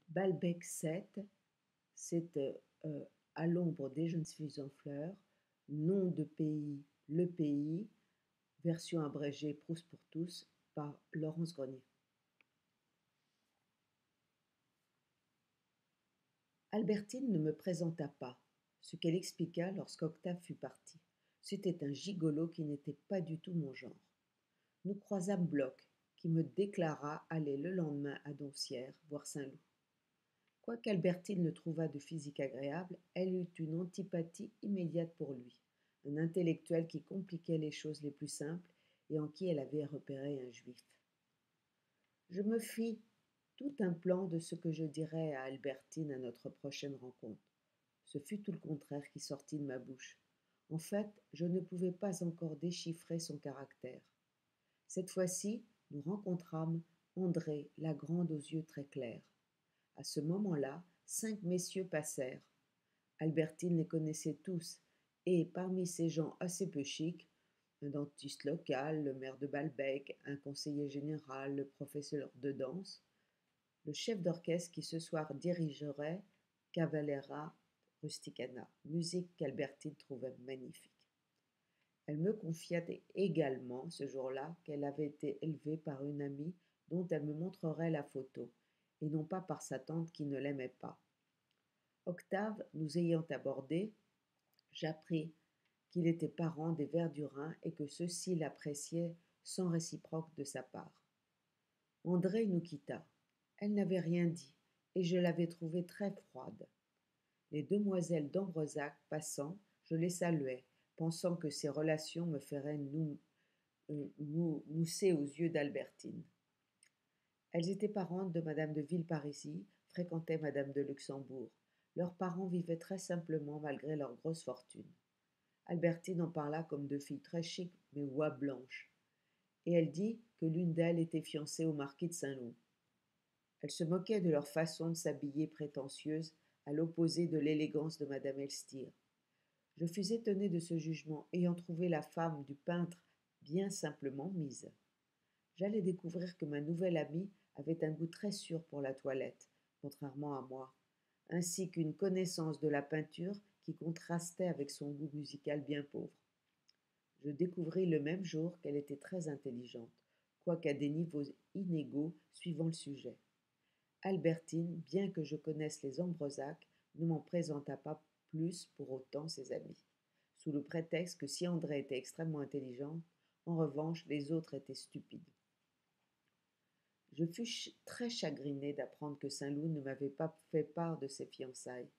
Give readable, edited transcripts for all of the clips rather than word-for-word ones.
Balbec 7, c'est À l'ombre des jeunes filles en fleurs, nom de pays, Le Pays, version abrégée Proust pour tous, par Laurence Grenier. Albertine ne me présenta pas, ce qu'elle expliqua lorsqu'Octave fut parti. C'était un gigolo qui n'était pas du tout mon genre. Nous croisâmes Bloch, qui me déclara aller le lendemain à Doncières voir Saint-Loup. Quoiqu'Albertine le trouvât de physique agréable, elle eut une antipathie immédiate pour lui, un intellectuel qui compliquait les choses les plus simples et en qui elle avait repéré un juif. Je me fis tout un plan de ce que je dirais à Albertine à notre prochaine rencontre. Ce fut tout le contraire qui sortit de ma bouche. En fait, je ne pouvais pas encore déchiffrer son caractère. Cette fois-ci, nous rencontrâmes André, la grande aux yeux très clairs. À ce moment-là, 5 messieurs passèrent. Albertine les connaissait tous, et parmi ces gens assez peu chics, un dentiste local, le maire de Balbec, un conseiller général, le professeur de danse, le chef d'orchestre qui ce soir dirigerait Cavalera Rusticana, musique qu'Albertine trouvait magnifique. Elle me confia également ce jour-là qu'elle avait été élevée par une amie dont elle me montrerait la photo, et non pas par sa tante qui ne l'aimait pas. Octave nous ayant abordés, j'appris qu'il était parent des Verdurin et que ceux-ci l'appréciaient sans réciproque de sa part. André nous quitta. Elle n'avait rien dit, et je l'avais trouvée très froide. Les demoiselles d'Ambresac passant, je les saluai, pensant que ces relations me feraient mousser aux yeux d'Albertine. Elles étaient parentes de madame de Villeparisis, fréquentaient madame de Luxembourg. Leurs parents vivaient très simplement malgré leur grosse fortune. Albertine en parla comme de filles très chic mais oie blanche, et elle dit que l'une d'elles était fiancée au marquis de Saint-Loup. Elle se moquait de leur façon de s'habiller prétentieuse, à l'opposé de l'élégance de madame Elstir. Je fus étonné de ce jugement, ayant trouvé la femme du peintre bien simplement mise. J'allais découvrir que ma nouvelle amie avait un goût très sûr pour la toilette, contrairement à moi, ainsi qu'une connaissance de la peinture qui contrastait avec son goût musical bien pauvre. Je découvris le même jour qu'elle était très intelligente, quoiqu'à des niveaux inégaux suivant le sujet. Albertine, bien que je connaisse les Ambresac, ne m'en présenta pas plus pour autant ses amis, sous le prétexte que si André était extrêmement intelligente, en revanche les autres étaient stupides. Je fus très chagriné d'apprendre que Saint-Loup ne m'avait pas fait part de ses fiançailles,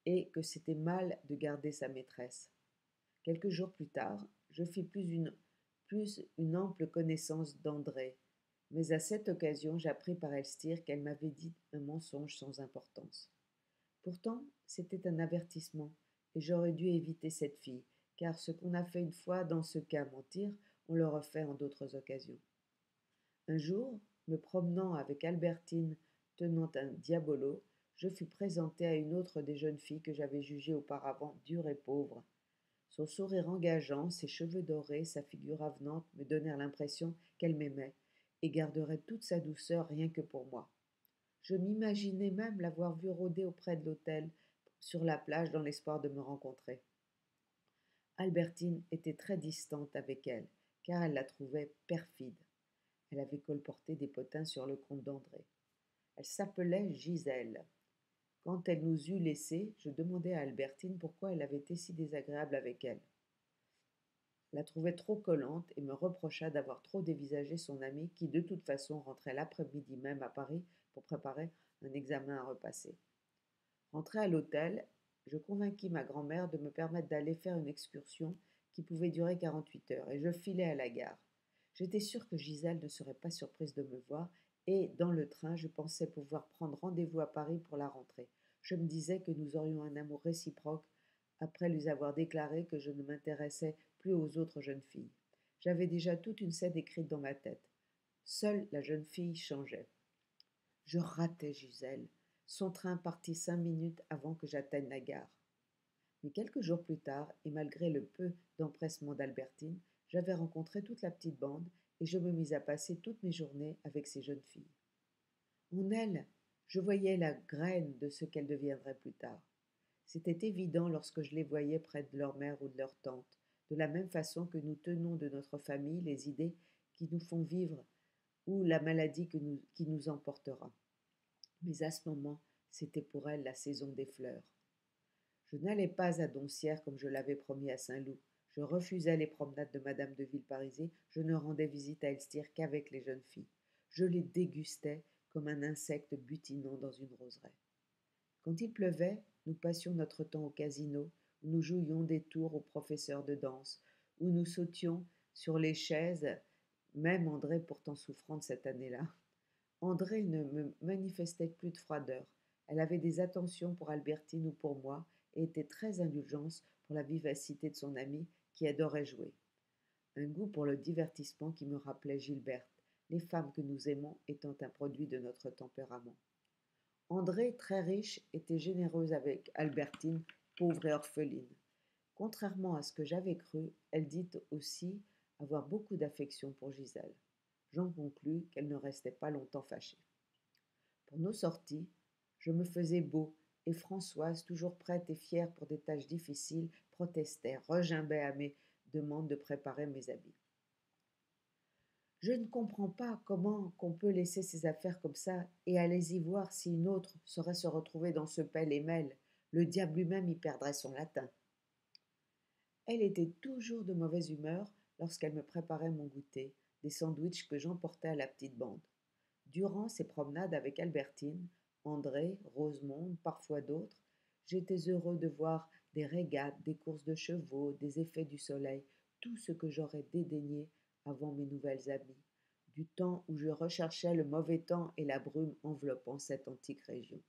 et que c'était mal de garder sa maîtresse. Quelques jours plus tard, je fis plus une ample connaissance d'André, mais à cette occasion j'appris par Elstir qu'elle m'avait dit un mensonge sans importance. Pourtant, c'était un avertissement, et j'aurais dû éviter cette fille, car ce qu'on a fait une fois dans ce cas mentir, on le refait en d'autres occasions. Un jour, me promenant avec Albertine tenant un diabolo, je fus présenté à une autre des jeunes filles que j'avais jugées auparavant dure et pauvre. Son sourire engageant, ses cheveux dorés, sa figure avenante me donnèrent l'impression qu'elle m'aimait et garderait toute sa douceur rien que pour moi. Je m'imaginais même l'avoir vue rôder auprès de l'hôtel, sur la plage, dans l'espoir de me rencontrer. Albertine était très distante avec elle, car elle la trouvait perfide. Elle avait colporté des potins sur le compte d'André. Elle s'appelait Gisèle. Quand elle nous eut laissés, je demandai à Albertine pourquoi elle avait été si désagréable avec elle. La trouvait trop collante et me reprocha d'avoir trop dévisagé son amie qui, de toute façon, rentrait l'après-midi même à Paris pour préparer un examen à repasser. Rentré à l'hôtel, je convainquis ma grand-mère de me permettre d'aller faire une excursion qui pouvait durer 48 heures, et je filai à la gare. J'étais sûre que Gisèle ne serait pas surprise de me voir, et, dans le train, je pensais pouvoir prendre rendez-vous à Paris pour la rentrée. Je me disais que nous aurions un amour réciproque après lui avoir déclaré que je ne m'intéressais plus aux autres jeunes filles. J'avais déjà toute une scène écrite dans ma tête. Seule la jeune fille changeait. Je ratais Gisèle. Son train partit 5 minutes avant que j'atteigne la gare. Mais quelques jours plus tard, et malgré le peu d'empressement d'Albertine, j'avais rencontré toute la petite bande et je me mis à passer toutes mes journées avec ces jeunes filles. En elles, Je voyais la graine de ce qu'elles deviendraient plus tard. C'était évident lorsque je les voyais près de leur mère ou de leur tante, de la même façon que nous tenons de notre famille les idées qui nous font vivre ou la maladie qui nous emportera. Mais à ce moment, c'était pour elles la saison des fleurs. Je n'allais pas à Doncières comme je l'avais promis à Saint-Loup. Je refusais les promenades de Madame de Villeparisis. Je ne rendais visite à Elstir qu'avec les jeunes filles. Je les dégustais comme un insecte butinant dans une roseraie. Quand il pleuvait, nous passions notre temps au casino, où nous jouions des tours aux professeurs de danse, où nous sautions sur les chaises, même André pourtant souffrante cette année-là. André ne me manifestait plus de froideur. Elle avait des attentions pour Albertine ou pour moi et était très indulgente pour la vivacité de son amie qui adorait jouer. Un goût pour le divertissement qui me rappelait Gilberte, les femmes que nous aimons étant un produit de notre tempérament. André, très riche, était généreuse avec Albertine, pauvre et orpheline. Contrairement à ce que j'avais cru, elle dit aussi avoir beaucoup d'affection pour Gisèle. J'en conclus qu'elle ne restait pas longtemps fâchée. Pour nos sorties, je me faisais beau, et Françoise, toujours prête et fière pour des tâches difficiles, protestait, regimbait à mes demandes de préparer mes habits. Je ne comprends pas comment qu'on peut laisser ses affaires comme ça et aller y voir si une autre saurait se retrouver dans ce pêle-et-mêle. Le diable lui-même y perdrait son latin. Elle était toujours de mauvaise humeur lorsqu'elle me préparait mon goûter, des sandwichs que j'emportais à la petite bande. Durant ces promenades avec Albertine, André, Rosemonde, parfois d'autres, j'étais heureux de voir des régates, des courses de chevaux, des effets du soleil, tout ce que j'aurais dédaigné avant mes nouvelles amies, du temps où je recherchais le mauvais temps et la brume enveloppant cette antique région.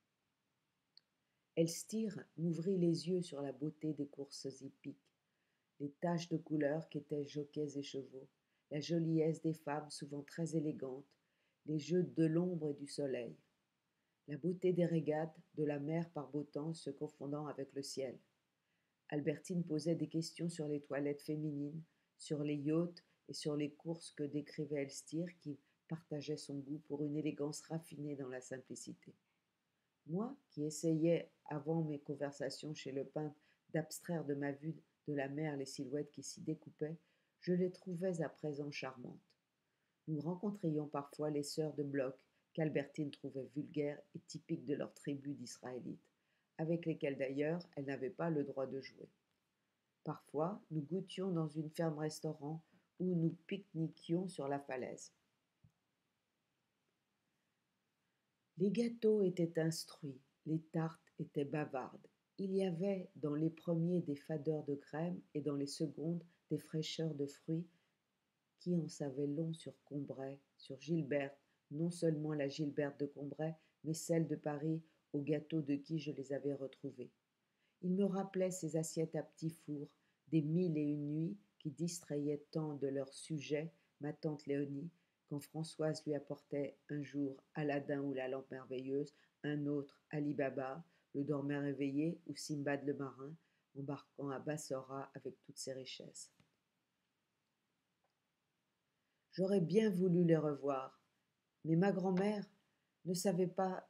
Elstir m'ouvrit les yeux sur la beauté des courses hippiques, les taches de couleur qu'étaient jockeys et chevaux, la joliesse des femmes souvent très élégantes, les jeux de l'ombre et du soleil, la beauté des régates, de la mer par beau temps se confondant avec le ciel. Albertine posait des questions sur les toilettes féminines, sur les yachts et sur les courses que décrivait Elstir qui partageait son goût pour une élégance raffinée dans la simplicité. Moi, qui essayais, avant mes conversations chez le peintre, d'abstraire de ma vue de la mer les silhouettes qui s'y découpaient, je les trouvais à présent charmantes. Nous rencontrions parfois les sœurs de Bloch, qu'Albertine trouvait vulgaires et typiques de leur tribu d'Israélites, avec lesquelles d'ailleurs elle n'avait pas le droit de jouer. Parfois, nous goûtions dans une ferme-restaurant où nous pique-niquions sur la falaise. Les gâteaux étaient instruits, les tartes étaient bavardes. Il y avait dans les premiers des fadeurs de crème et dans les secondes des fraîcheurs de fruits qui en savait long sur Combray, sur Gilberte, non seulement la Gilberte de Combray, mais celle de Paris, au gâteau de qui je les avais retrouvés. Il me rappelait ces assiettes à petits fours, des 1001 nuits qui distrayaient tant de leur sujet, ma tante Léonie, quand Françoise lui apportait un jour Aladin ou la lampe merveilleuse, un autre Ali Baba, le dormeur éveillé ou Simbad le marin, embarquant à Bassora avec toutes ses richesses. J'aurais bien voulu les revoir, mais ma grand-mère ne savait pas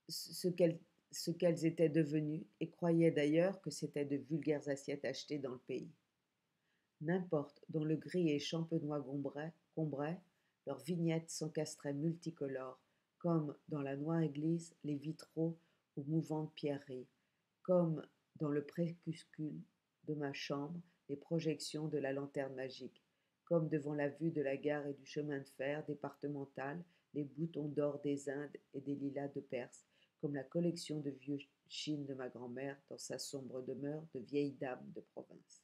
ce qu'elles étaient devenues et croyait d'ailleurs que c'étaient de vulgaires assiettes achetées dans le pays. N'importe, dans le gris et champenois Combray, leurs vignettes s'encastraient multicolores, comme dans la noire église les vitraux aux mouvantes pierreries, comme dans le crépuscule de ma chambre les projections de la lanterne magique, comme devant la vue de la gare et du chemin de fer départemental les boutons d'or des Indes et des lilas de Perse, comme la collection de vieux chines de ma grand-mère dans sa sombre demeure de vieille dame de province.